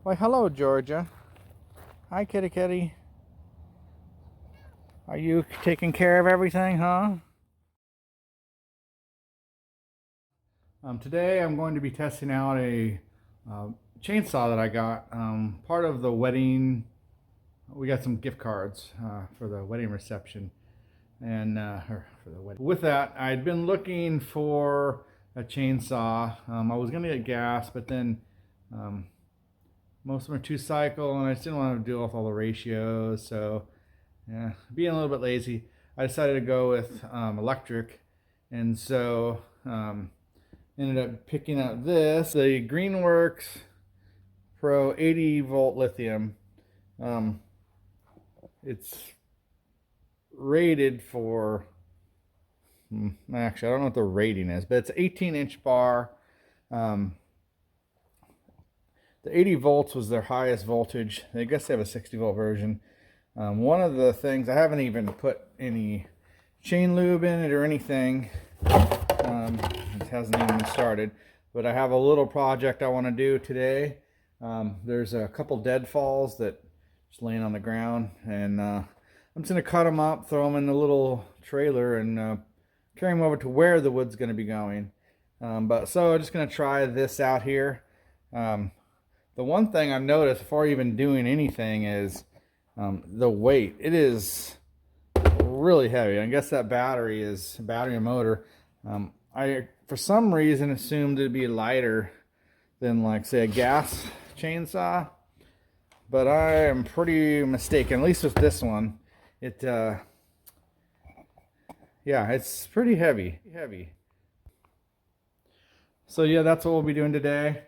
Why, hello, Georgia. Hi, kitty kitty. Are you taking care of everything, huh? Today I'm going to be testing out a chainsaw that I got. Part of the wedding, we got some gift cards for the wedding reception. And for the wedding. With that, I'd been looking for a chainsaw. I was gonna get gas, but then most of them are 2-cycle, and I just didn't want to deal with all the ratios. So, yeah, being a little bit lazy, I decided to go with electric, and so ended up picking up the Greenworks Pro 80-volt lithium. It's rated for, actually I don't know what the rating is, but it's 18-inch bar. The 80 volts was their highest voltage. I guess they have a 60-volt version. One of the things, I haven't even put any chain lube in it or anything. It hasn't even started, but I have a little project I want to do today. There's a couple deadfalls that just laying on the ground, and I'm just going to cut them up, throw them in the little trailer, and carry them over to where the wood's going to be going. So I'm just going to try this out here. The one thing I've noticed before even doing anything is the weight. It is really heavy. I guess that battery and motor. I, for some reason, assumed it'd be lighter than, like, say, a gas chainsaw, but I am pretty mistaken, at least with this one. Yeah, it's pretty heavy. So yeah, that's what we'll be doing today.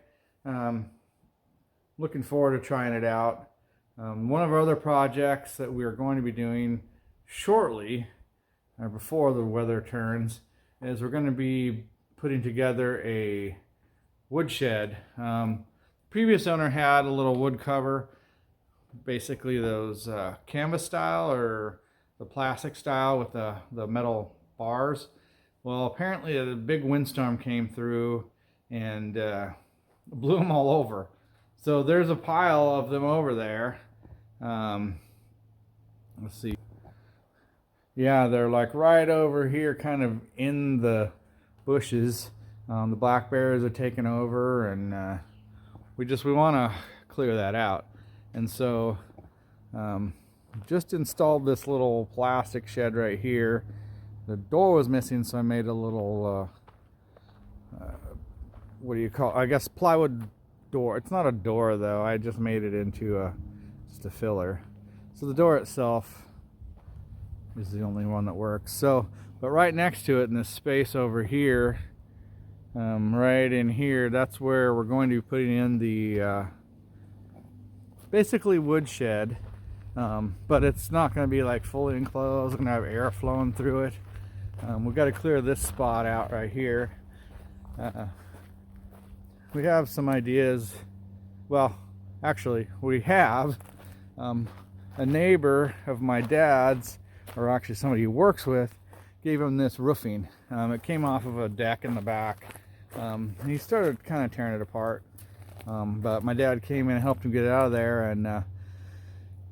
Looking forward to trying it out. One of our other projects that we are going to be doing shortly, before the weather turns, is we're going to be putting together a woodshed. Previous owner had a little wood cover, basically those canvas style or the plastic style with the metal bars. Well, apparently a big windstorm came through and blew them all over. So there's a pile of them over there. Let's see. Yeah, they're like right over here, kind of in the bushes. The black bears are taking over, and we want to clear that out. And so just installed this little plastic shed right here. The door was missing, so I made a little what do you call it? I guess plywood door. It's not a door though. I just made it into just a filler. So the door itself is the only one that works. So, but right next to it in this space over here, right in here, that's where we're going to be putting in the basically woodshed. But it's not going to be like fully enclosed. It's going to have air flowing through it. We've got to clear this spot out right here. We have some ideas. Well, actually, we have a neighbor of my dad's, or actually somebody he works with, gave him this roofing. It came off of a deck in the back. He started kind of tearing it apart, but my dad came in and helped him get it out of there, and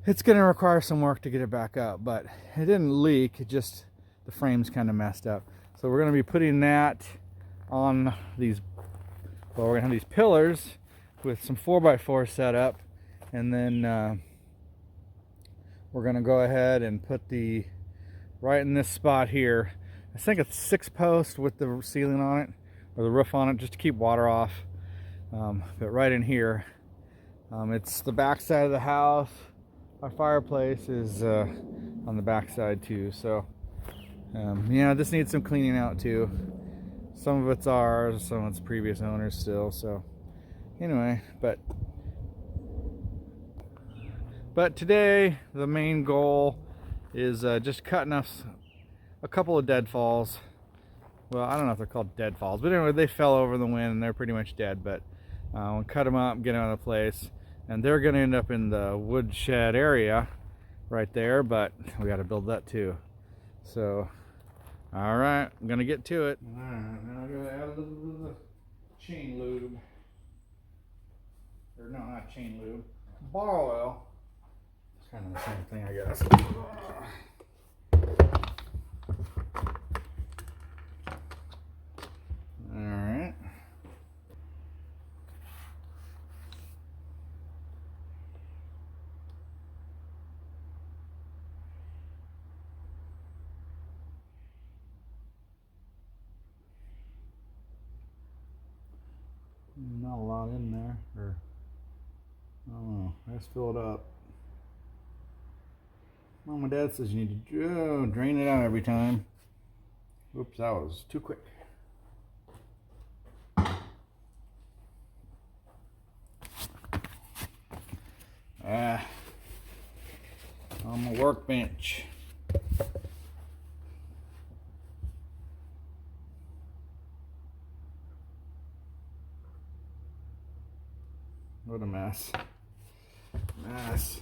it's going to require some work to get it back up, but it didn't leak. It just, the frame's kind of messed up. So we're going to be putting that on these, well, we're going to have these pillars with some 4x4 set up, and then we're going to go ahead and put right in this spot here. I think it's 6-post with the ceiling on it, or the roof on it, just to keep water off. But right in here, it's the back side of the house. Our fireplace is on the back side too. So yeah, this needs some cleaning out too. Some of it's ours, some of it's previous owners still. So anyway, but today the main goal is just cutting us a couple of deadfalls. Well, I don't know if they're called deadfalls, but anyway, they fell over in the wind and they're pretty much dead. But we'll cut them up, get them out of place, and they're going to end up in the woodshed area right there. But we got to build that too. So, all right, I'm going to get to it. All right, now I'm going to add a little bit of the chain lube. or no, not chain lube, bar oil. It's kind of the same thing, I guess. All right. Not a lot in there, or I don't know. Let's fill it up. Well, my dad says you need to drain it out every time. Oops, that was too quick. On my workbench. What a mess. Mess.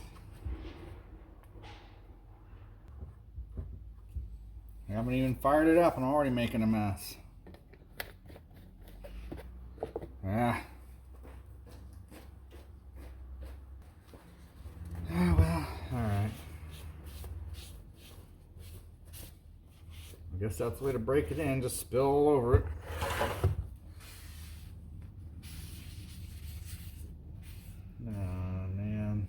I haven't even fired it up and I'm already making a mess. Ah. Oh well, alright. I guess that's the way to break it in, just spill all over it. Oh man.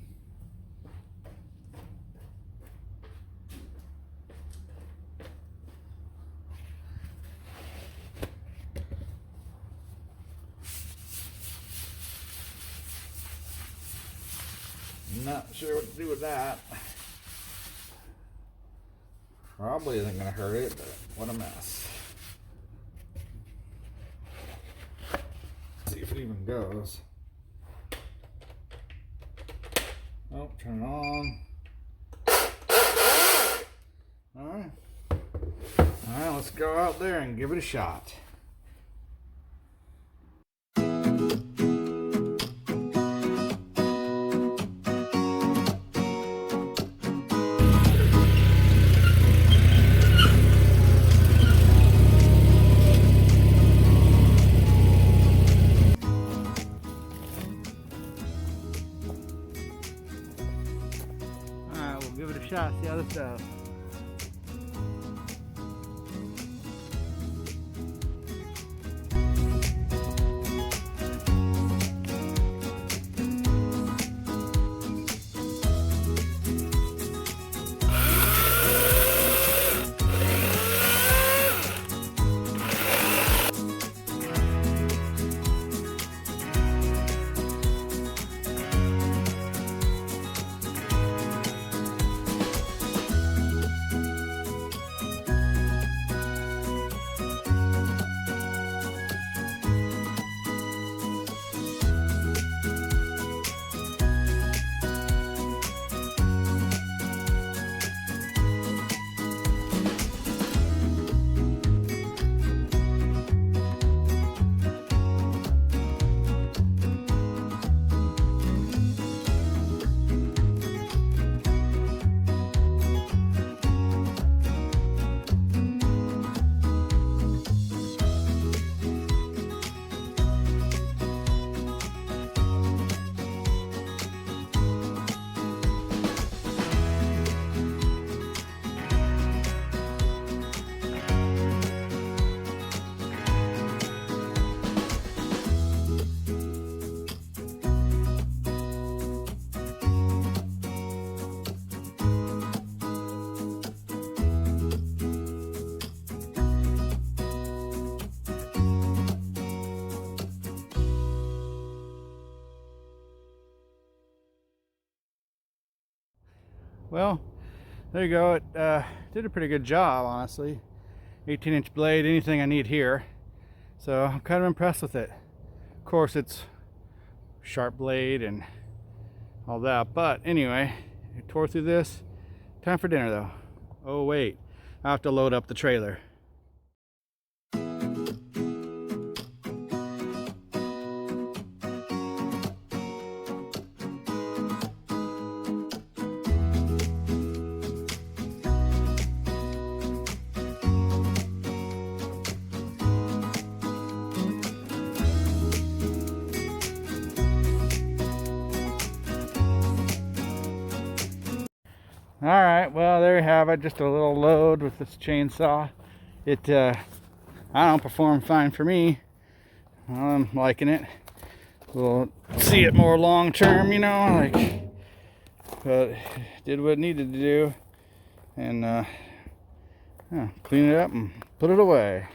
Not sure what to do with that. Probably isn't going to hurt it, but what a mess. Let's see if it even goes. Oh, turn it on. Alright. Alright, let's go out there and give it a shot. Give it a shot, see how this does. Well, there you go. It did a pretty good job, honestly. 18-inch blade, anything I need here. So I'm kind of impressed with it. Of course, it's sharp blade and all that. But anyway, I tore through this. Time for dinner, though. Oh, wait. I have to load up the trailer. Alright, well, there you have it. Just a little load with this chainsaw. It, I don't perform fine for me. I'm liking it. We'll see it more long term, you know, like, but did what it needed to do, and clean it up and put it away.